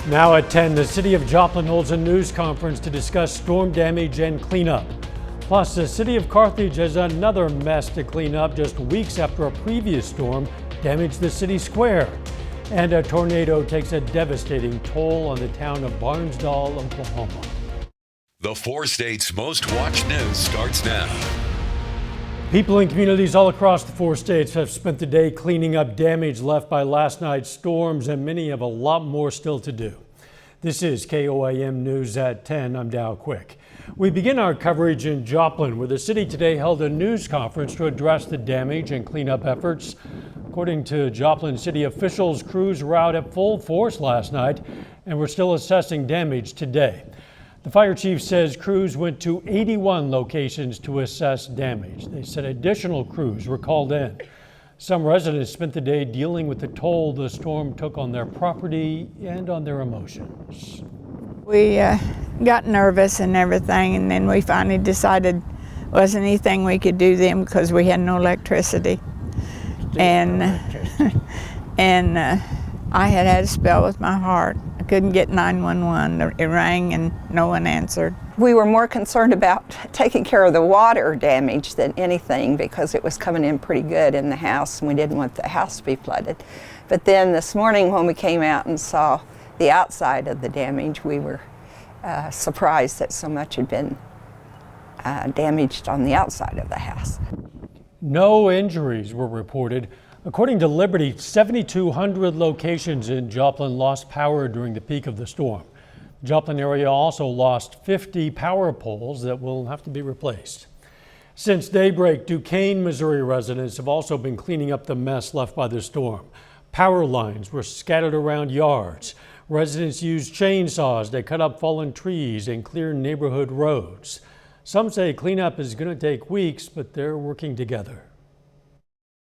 Now at 10, the city of Joplin holds a news conference to discuss storm damage and cleanup. Plus, the city of Carthage has another mess to clean up just weeks after a previous storm damaged the city square. And a tornado takes a devastating toll on the town of Barnsdall, Oklahoma. The 4 states' most watched news starts now. People in communities all across the 4 states have spent the day cleaning up damage left by last night's storms, and many have a lot more still to do. This is KOAM News at 10. I'm Dow Quick. We begin our coverage in Joplin, where the city today held a news conference to address the damage and cleanup efforts. According to Joplin city officials, crews were out at full force last night and were still assessing damage today. The fire chief says crews went to 81 locations to assess damage. They said additional crews were called in. Some residents spent the day dealing with the toll the storm took on their property and on their emotions. We got nervous and everything, and then we finally decided wasn't anything we could do then because we had no electricity. And I had a spell with my heart. I couldn't get 911. It rang and no one answered. We were more concerned about taking care of the water damage than anything because it was coming in pretty good in the house and we didn't want the house to be flooded. But then this morning when we came out and saw the outside of the damage, we were surprised that so much had been damaged on the outside of the house. No injuries were reported. According to Liberty, 7,200 locations in Joplin lost power during the peak of the storm. The Joplin area also lost 50 power poles that will have to be replaced. Since daybreak, Duquesne, Missouri residents have also been cleaning up the mess left by the storm. Power lines were scattered around yards. Residents used chainsaws to cut up fallen trees and clear neighborhood roads. Some say cleanup is going to take weeks, but they're working together.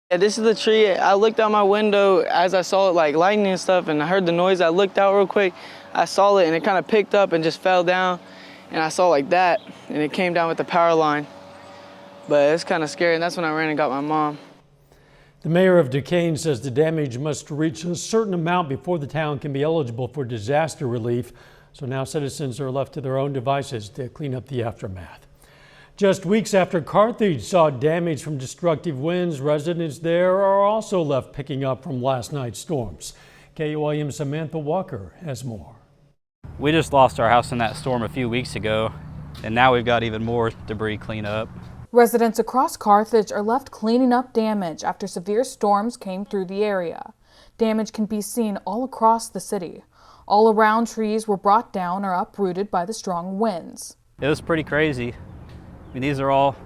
Yeah, this is the tree. I looked out my window as I saw it like lightning and stuff, and I heard the noise. I looked out real quick. I saw it and it kind of picked up and just fell down, and I saw like that, and it came down with the power line. But it's kind of scary, and that's when I ran and got my mom. The mayor of Duquesne says the damage must reach a certain amount before the town can be eligible for disaster relief. So now citizens are left to their own devices to clean up the aftermath. Just weeks after Carthage saw damage from destructive winds, residents there are also left picking up from last night's storms. KOAM Samantha Walker has more. We just lost our house in that storm a few weeks ago, and now we've got even more debris clean up. Residents across Carthage are left cleaning up damage after severe storms came through the area. Damage can be seen all across the city. All around, trees were brought down or uprooted by the strong winds. It was pretty crazy. I mean, these are all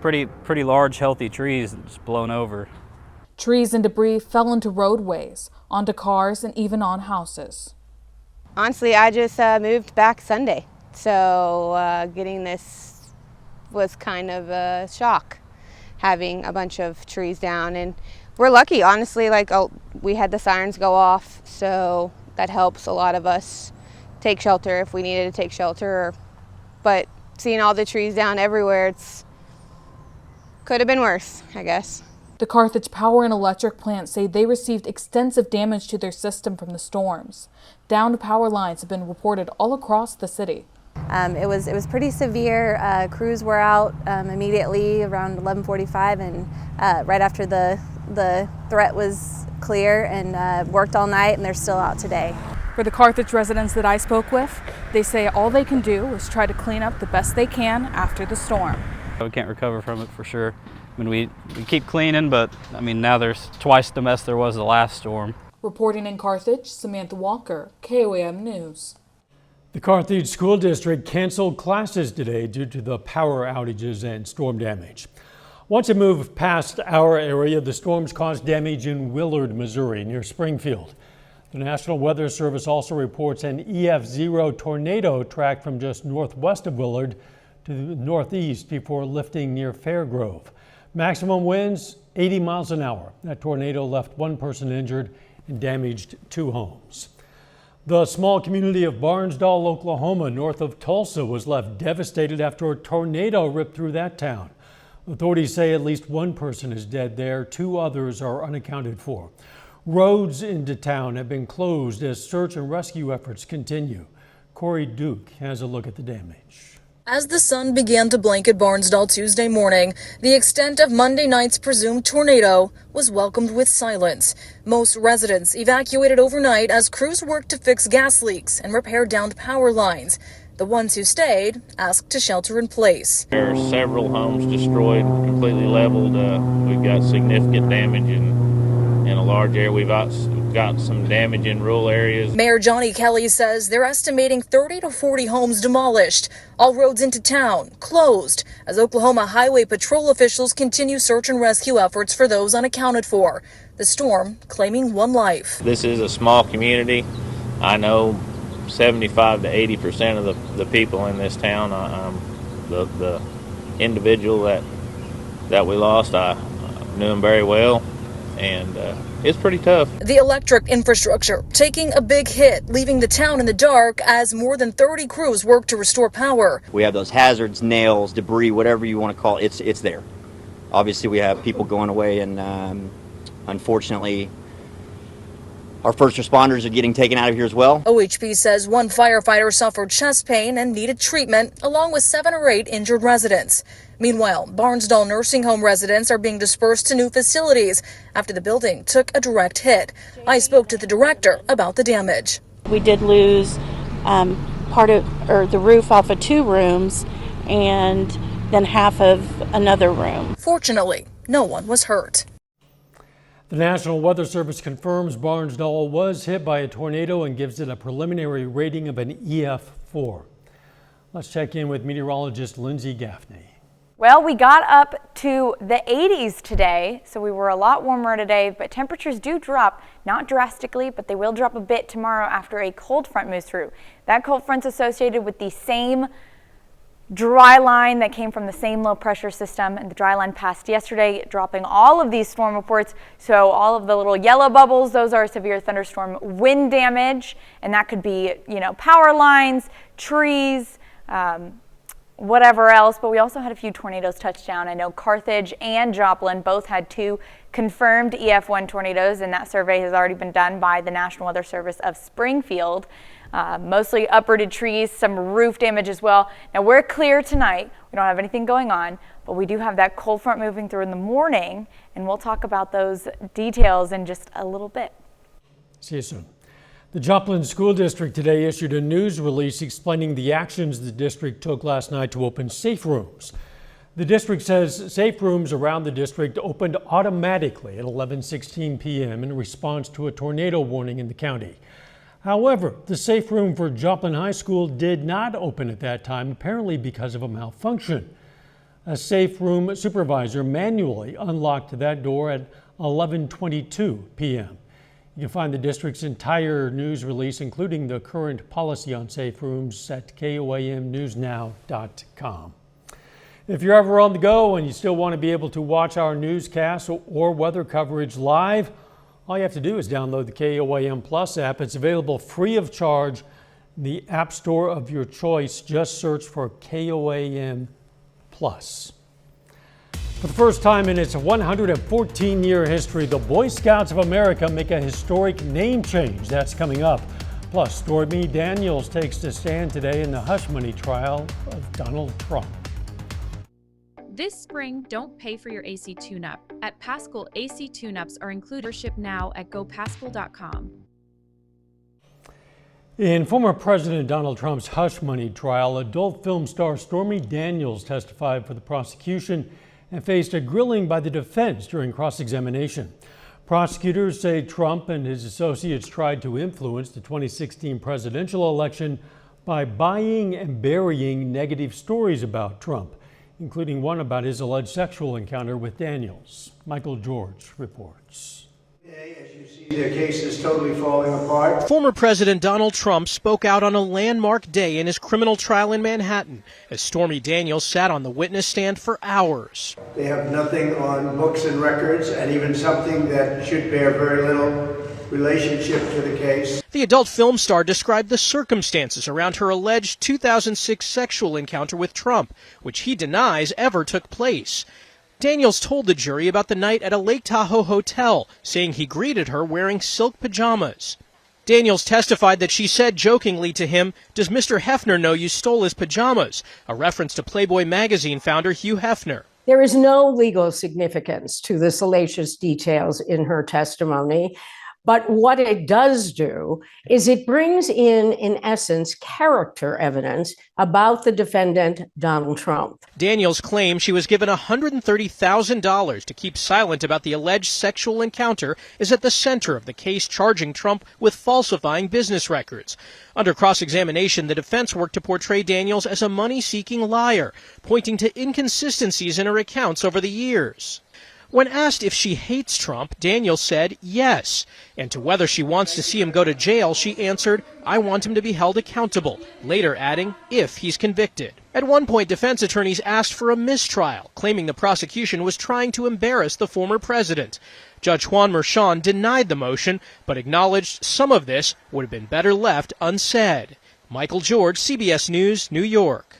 pretty large, healthy trees just blown over. Trees and debris fell into roadways, onto cars, and even on houses. Honestly, I just moved back Sunday, so getting this was kind of a shock, having a bunch of trees down. And we're lucky, honestly, we had the sirens go off, so that helps a lot of us take shelter if we needed to take shelter. But seeing all the trees down everywhere, could have been worse, I guess. The Carthage Power and Electric plant say they received extensive damage to their system from the storms. Downed power lines have been reported all across the city. It was pretty severe. Crews were out immediately around 11:45, and right after the threat was clear, and worked all night, and they're still out today. For the Carthage residents that I spoke with, they say all they can do is try to clean up the best they can after the storm. We can't recover from it for sure. I mean, we keep cleaning, but I mean, now there's twice the mess there was the last storm. Reporting in Carthage, Samantha Walker, KOAM News. The Carthage School District canceled classes today due to the power outages and storm damage. Once it moved past our area, the storms caused damage in Willard, Missouri, near Springfield. The National Weather Service also reports an EF0 tornado tracked from just northwest of Willard to the northeast before lifting near Fairgrove. Maximum winds 80 miles an hour. That tornado left one person injured and damaged 2 homes. The small community of Barnsdall, Oklahoma, north of Tulsa, was left devastated after a tornado ripped through that town. Authorities say at least one person is dead there. 2 others are unaccounted for. Roads into town have been closed as search and rescue efforts continue. Corey Duke has a look at the damage. As the sun began to blanket Barnsdall Tuesday morning, the extent of Monday night's presumed tornado was welcomed with silence. Most residents evacuated overnight as crews worked to fix gas leaks and repair downed power lines. The ones who stayed asked to shelter in place. There are several homes destroyed, completely leveled. We've got significant damage in a large area. We've got some damage in rural areas. Mayor Johnny Kelly says they're estimating 30 to 40 homes demolished. All roads into town closed as Oklahoma Highway Patrol officials continue search and rescue efforts for those unaccounted for. The storm claiming one life. This is a small community. I know 75 to 80% of the people in this town. The individual that we lost, I knew him very well, and it's pretty tough. The electric infrastructure taking a big hit, leaving the town in the dark as more than 30 crews work to restore power. We have those hazards, nails, debris, whatever you want to call it, it's there. Obviously, we have people going away, and unfortunately, our first responders are getting taken out of here as well. OHP says one firefighter suffered chest pain and needed treatment, along with 7 or 8 injured residents. Meanwhile, Barnsdall nursing home residents are being dispersed to new facilities after the building took a direct hit. I spoke to the director about the damage. We did lose the roof off of 2 rooms and then half of another room. Fortunately, no one was hurt. The National Weather Service confirms Barnsdall was hit by a tornado and gives it a preliminary rating of an EF4. Let's check in with meteorologist Lindsay Gaffney. Well, we got up to the 80s today, so we were a lot warmer today, but temperatures do drop, not drastically, but they will drop a bit tomorrow after a cold front moves through. That cold front's associated with the same dry line that came from the same low pressure system, and the dry line passed yesterday, dropping all of these storm reports. So all of the little yellow bubbles, those are severe thunderstorm wind damage, and that could be, power lines, trees, whatever else. But we also had a few tornadoes touch down. I know Carthage and Joplin both had 2 confirmed EF1 tornadoes, and that survey has already been done by the National Weather Service of Springfield. Mostly uprooted trees, some roof damage as well. Now we're clear tonight. We don't have anything going on, but we do have that cold front moving through in the morning, and we'll talk about those details in just a little bit. See you soon. The Joplin School District today issued a news release explaining the actions the district took last night to open safe rooms. The district says safe rooms around the district opened automatically at 11:16 p.m. in response to a tornado warning in the county. However, the safe room for Joplin High School did not open at that time, apparently because of a malfunction. A safe room supervisor manually unlocked that door at 11:22 p.m. You can find the district's entire news release, including the current policy on safe rooms, at KOAMNewsNow.com. If you're ever on the go and you still want to be able to watch our newscasts or weather coverage live, all you have to do is download the KOAM Plus app. It's available free of charge in the app store of your choice. Just search for KOAM Plus. For the first time in its 114-year history, the Boy Scouts of America make a historic name change. That's coming up. Plus, Stormy Daniels takes the stand today in the hush money trial of Donald Trump. This spring, don't pay for your AC tune-up. At Paschal, AC tune-ups are included. Ship now at gopaschal.com. In former President Donald Trump's hush money trial, adult film star Stormy Daniels testified for the prosecution and faced a grilling by the defense during cross-examination. Prosecutors say Trump and his associates tried to influence the 2016 presidential election by buying and burying negative stories about Trump, including one about his alleged sexual encounter with Daniels. Michael George reports. As you see, the case is totally falling apart. Former President Donald Trump spoke out on a landmark day in his criminal trial in Manhattan as Stormy Daniels sat on the witness stand for hours. They have nothing on books and records, and even something that should bear very little relationship to the case. The adult film star described the circumstances around her alleged 2006 sexual encounter with Trump, which he denies ever took place. Daniels told the jury about the night at a Lake Tahoe hotel, saying he greeted her wearing silk pajamas. Daniels testified that she said jokingly to him, "Does Mr. Hefner know you stole his pajamas?" A reference to Playboy magazine founder Hugh Hefner. There is no legal significance to the salacious details in her testimony. But what it does do is it brings in essence, character evidence about the defendant, Donald Trump. Daniels claims she was given $130,000 to keep silent about the alleged sexual encounter is at the center of the case charging Trump with falsifying business records. Under cross-examination, the defense worked to portray Daniels as a money-seeking liar, pointing to inconsistencies in her accounts over the years. When asked if she hates Trump, Daniels said yes. And to whether she wants to see him go to jail, she answered, "I want him to be held accountable," later adding, if he's convicted. At one point, defense attorneys asked for a mistrial, claiming the prosecution was trying to embarrass the former president. Judge Juan Merchan denied the motion, but acknowledged some of this would have been better left unsaid. Michael George, CBS News, New York.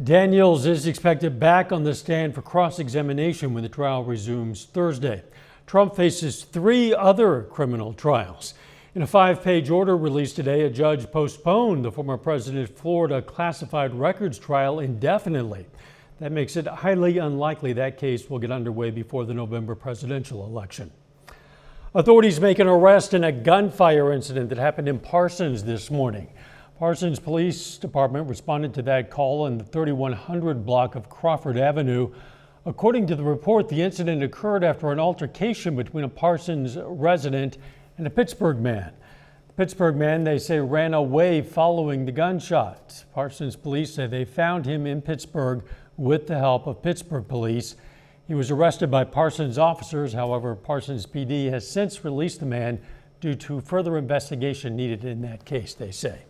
Daniels is expected back on the stand for cross-examination when the trial resumes Thursday. Trump faces 3 other criminal trials. In a 5-page order released today, a judge postponed the former president's Florida classified records trial indefinitely. That makes it highly unlikely that case will get underway before the November presidential election. Authorities make an arrest in a gunfire incident that happened in Parsons this morning. Parsons Police Department responded to that call in the 3100 block of Crawford Avenue. According to the report, the incident occurred after an altercation between a Parsons resident and a Pittsburgh man. The Pittsburgh man, they say, ran away following the gunshot. Parsons police say they found him in Pittsburgh with the help of Pittsburgh police. He was arrested by Parsons officers. However, Parsons PD has since released the man due to further investigation needed in that case, they say.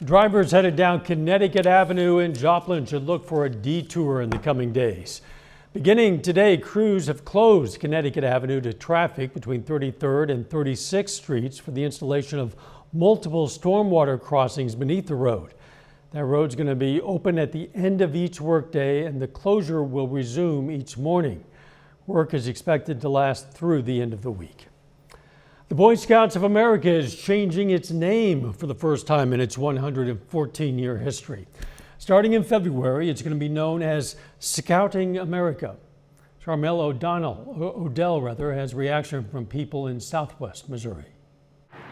Drivers headed down Connecticut Avenue in Joplin should look for a detour in the coming days. Beginning today, crews have closed Connecticut Avenue to traffic between 33rd and 36th Streets for the installation of multiple stormwater crossings beneath the road. That road's going to be open at the end of each workday, and the closure will resume each morning. Work is expected to last through the end of the week. The Boy Scouts of America is changing its name for the first time in its 114-year history. Starting in February, it's going to be known as Scouting America. Charmel Odell has reaction from people in Southwest Missouri.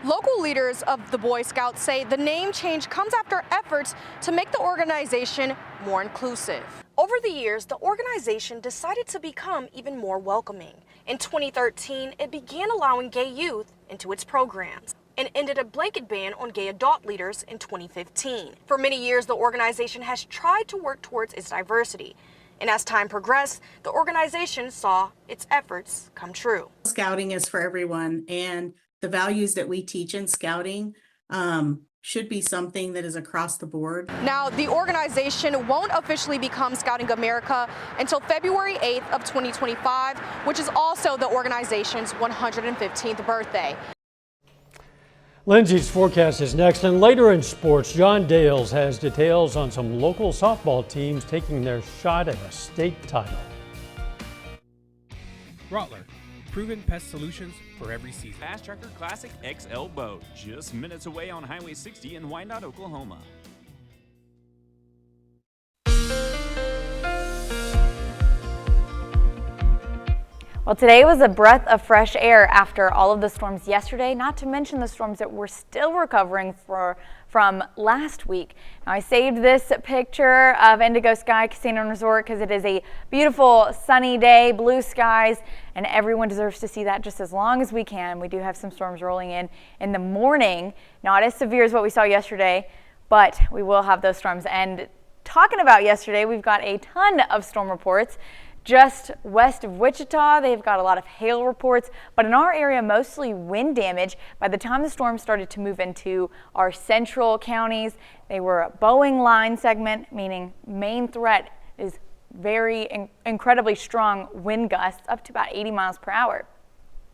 Local leaders of the Boy Scouts say the name change comes after efforts to make the organization more inclusive. Over the years, the organization decided to become even more welcoming. In 2013, it began allowing gay youth into its programs and ended a blanket ban on gay adult leaders in 2015. For many years, the organization has tried to work towards its diversity. And as time progressed, the organization saw its efforts come true. Scouting is for everyone, and the values that we teach in scouting should be something that is across the board. Now, the organization won't officially become Scouting America until February 8th of 2025, which is also the organization's 115th birthday. Lindsay's forecast is next, and later in sports, John Dales has details on some local softball teams taking their shot at a state title. Rottler, proven pest solutions for every season. Fast Tracker Classic XL boat, just minutes away on Highway 60 in Wyandotte, Oklahoma. Well, today was a breath of fresh air after all of the storms yesterday, not to mention the storms that we're still recovering from last week. Now, I saved this picture of Indigo Sky Casino and Resort because it is a beautiful sunny day, blue skies, and everyone deserves to see that just as long as we can. We do have some storms rolling in the morning, not as severe as what we saw yesterday, but we will have those storms. And talking about yesterday, we've got a ton of storm reports. Just west of Wichita, they've got a lot of hail reports, but in our area, mostly wind damage. By the time the storm started to move into our central counties, they were a Boeing line segment, meaning main threat is very incredibly strong wind gusts up to about 80 miles per hour.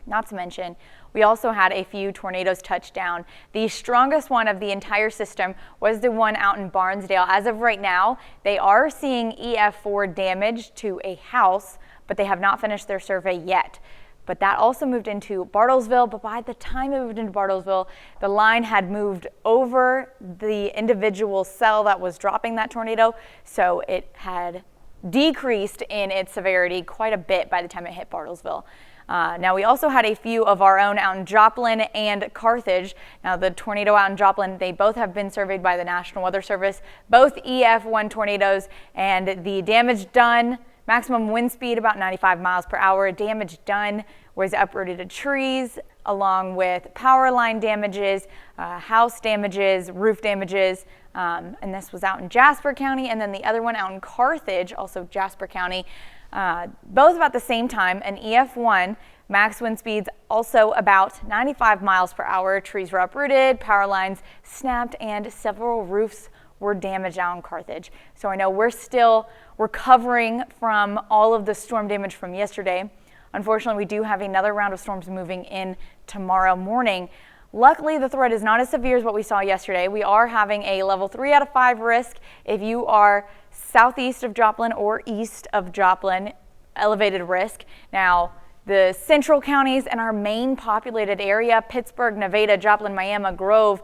Not to mention, we also had a few tornadoes touch down. The strongest one of the entire system was the one out in Barnsdall. As of right now, they are seeing EF4 damage to a house, but they have not finished their survey yet. But that also moved into Bartlesville, but by the time it moved into Bartlesville, the line had moved over the individual cell that was dropping that tornado, so it had decreased in its severity quite a bit by the time it hit Bartlesville. Now, we also had a few of our own out in Joplin and Carthage. Now, the tornado out in Joplin, they both have been surveyed by the National Weather Service, both EF1 tornadoes, and the damage done, maximum wind speed about 95 miles per hour. Damage done was uprooted trees, along with power line damages, house damages, roof damages, and this was out in Jasper County, and then the other one out in Carthage, also Jasper County. Both about the same time, an EF1, max wind speeds also about 95 miles per hour. Trees were uprooted, power lines snapped, and several roofs were damaged out in Carthage. So I know we're still recovering from all of the storm damage from yesterday. Unfortunately, we do have another round of storms moving in tomorrow morning. Luckily, the threat is not as severe as what we saw yesterday. We are having a level 3 out of 5 risk if you are southeast of Joplin or east of Joplin, elevated risk. Now, the central counties and our main populated area, Pittsburgh, Nevada, Joplin, Miami, Grove,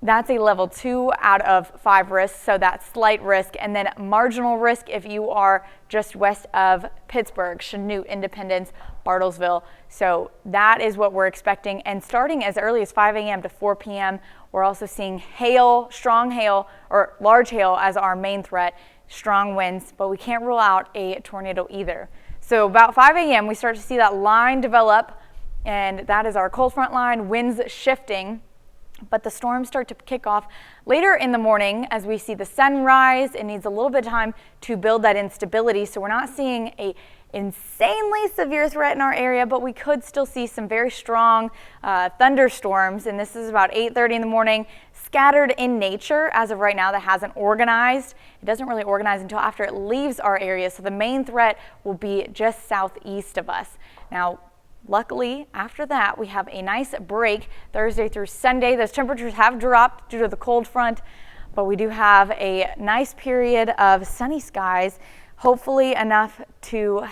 that's a level 2 out of 5 risk, so that's slight risk. And then marginal risk if you are just west of Pittsburgh, Chanute, Independence, Bartlesville. So that is what we're expecting. And starting as early as 5 a.m. to 4 p.m., we're also seeing hail, strong hail, or large hail as our main threat, strong winds, but we can't rule out a tornado either. So about 5 a.m., we start to see that line develop, and that is our cold front line, winds shifting. But the storms start to kick off later in the morning as we see the sun rise. It needs a little bit of time to build that instability, so we're not seeing a insanely severe threat in our area, but we could still see some very strong thunderstorms, and this is about 8:30 in the morning, scattered in nature as of right now. That hasn't organized. It doesn't really organize until after it leaves our area, so the main threat will be just southeast of us. Now, luckily, after that, we have a nice break Thursday through Sunday. Those temperatures have dropped due to the cold front, but we do have a nice period of sunny skies, hopefully enough to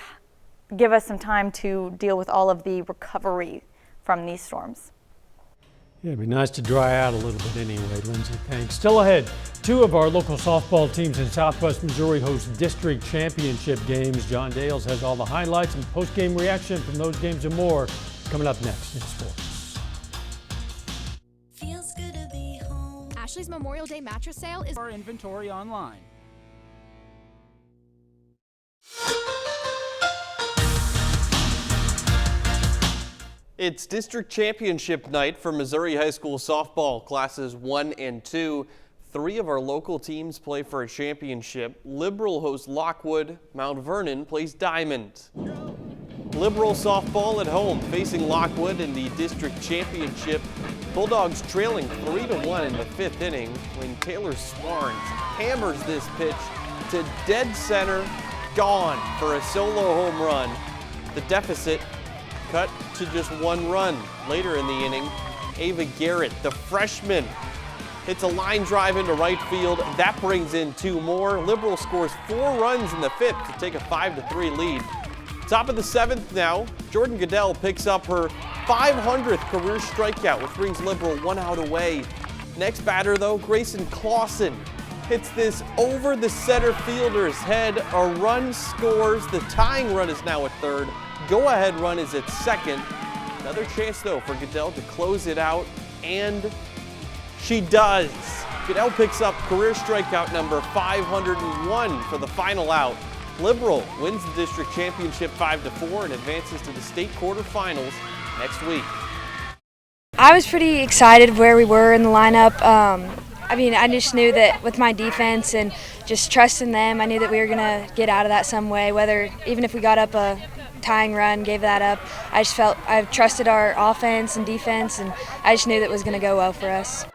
give us some time to deal with all of the recovery from these storms. Yeah, it'd be nice to dry out a little bit anyway, Lindsay. Thanks. Still ahead, 2 of our local softball teams in Southwest Missouri host district championship games. John Dales has all the highlights and post-game reaction from those games and more coming up next in sports. Feels good to be home. Ashley's Memorial Day mattress sale is our inventory online. It's district championship night for Missouri High School softball classes 1 and 2. 3 of our local teams play for a championship. Liberal hosts Lockwood, Mount Vernon plays Diamond. Liberal softball at home facing Lockwood in the district championship. Bulldogs trailing 3-1 in the 5th inning when Taylor Swarns hammers this pitch to dead center, gone for a solo home run. The deficit cut to just 1 run. Later in the inning, Ava Garrett, the freshman, hits a line drive into right field. That brings in 2 more. Liberal scores 4 runs in the 5th to take a 5-3 lead. Top of the 7th now, Jordan Goodell picks up her 500th career strikeout, which brings Liberal 1 out away. Next batter, though, Grayson Clausen hits this over the center fielder's head. A run scores. The tying run is now at 3rd. Go-ahead run is at 2nd. Another chance, though, for Goodell to close it out, and she does. Goodell picks up career strikeout number 501 for the final out. Liberal wins the district championship 5-4 and advances to the state quarterfinals next week. I was pretty excited where we were in the lineup. I just knew that with my defense and just trusting them, I knew that we were going to get out of that some way, even if we got up a tying run, gave that up. I just felt I trusted our offense and defense, and I just knew that it was going to go well for us.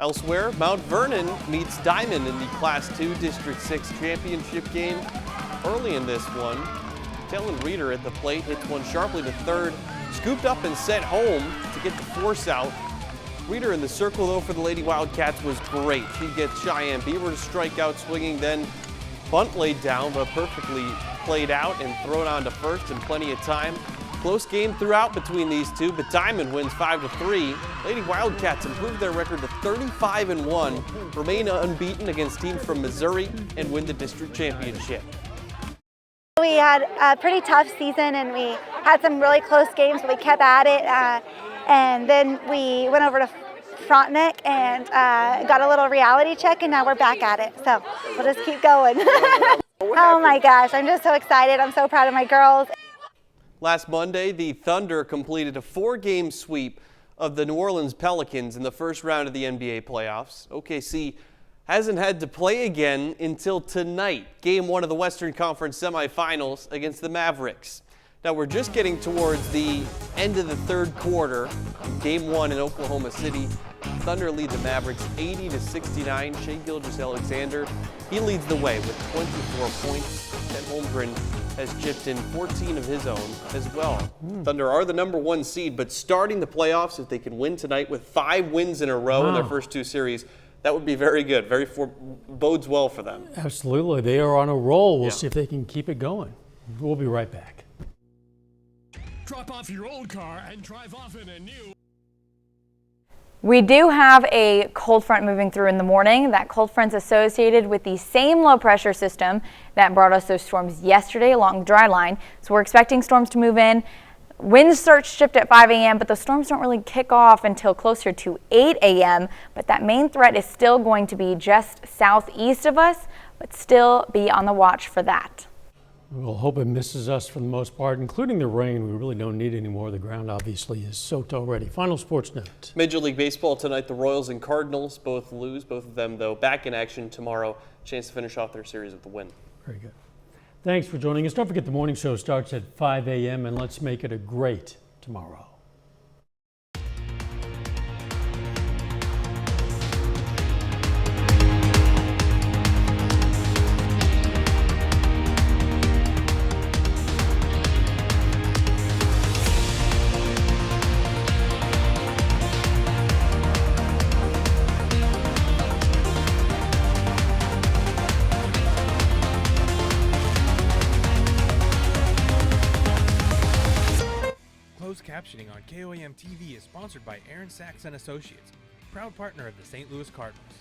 Elsewhere, Mount Vernon meets Diamond in the Class 2 District 6 championship game. Early in this one, Taylor Reeder at the plate hits one sharply to 3rd, scooped up and sent home to get the force out. Reeder in the circle, though, for the Lady Wildcats was great. She gets Cheyenne Beaver to strike out swinging, then bunt laid down, but perfectly played out and thrown on to first in plenty of time. Close game throughout between these two, but Diamond wins 5-3. Lady Wildcats improved their record to 35-1, remain unbeaten against teams from Missouri, and win the district championship. We had a pretty tough season and we had some really close games, but we kept at it. And then we went over to Frontenac and got a little reality check, and now we're back at it. So we'll just keep going. Oh my gosh, I'm just so excited. I'm so proud of my girls. Last Monday, the Thunder completed a 4-game sweep of the New Orleans Pelicans in the first round of the NBA playoffs. OKC hasn't had to play again until tonight, Game 1 of the Western Conference semifinals against the Mavericks. Now we're just getting towards the end of the third quarter. Game 1 in Oklahoma City. Thunder lead the Mavericks 80-69. Shai Gilgeous-Alexander, he leads the way with 24 points. Ken Holmgren has chipped in 14 of his own as well. Thunder are the #1 seed, but starting the playoffs, if they can win tonight with 5 wins in a row in their first 2 series, that would be very good. Bodes well for them. Absolutely. They are on a roll. We'll see if they can keep it going. We'll be right back. Drop off your old car and drive off in a new. We do have a cold front moving through in the morning. That cold front's associated with the same low pressure system that brought us those storms yesterday along the dry line. So we're expecting storms to move in. Winds start shift at 5 a.m., but the storms don't really kick off until closer to 8 a.m. But that main threat is still going to be just southeast of us, but still be on the watch for that. We'll hope it misses us for the most part, including the rain. We really don't need any more. The ground obviously is soaked already. Final sports note. Major League Baseball tonight, the Royals and Cardinals both lose. Both of them, though, back in action tomorrow. Chance to finish off their series with a win. Very good. Thanks for joining us. Don't forget the morning show starts at 5 a.m. and let's make it a great tomorrow. Captioning on KOAM TV is sponsored by Aaron Sachs & Associates, proud partner of the St. Louis Cardinals.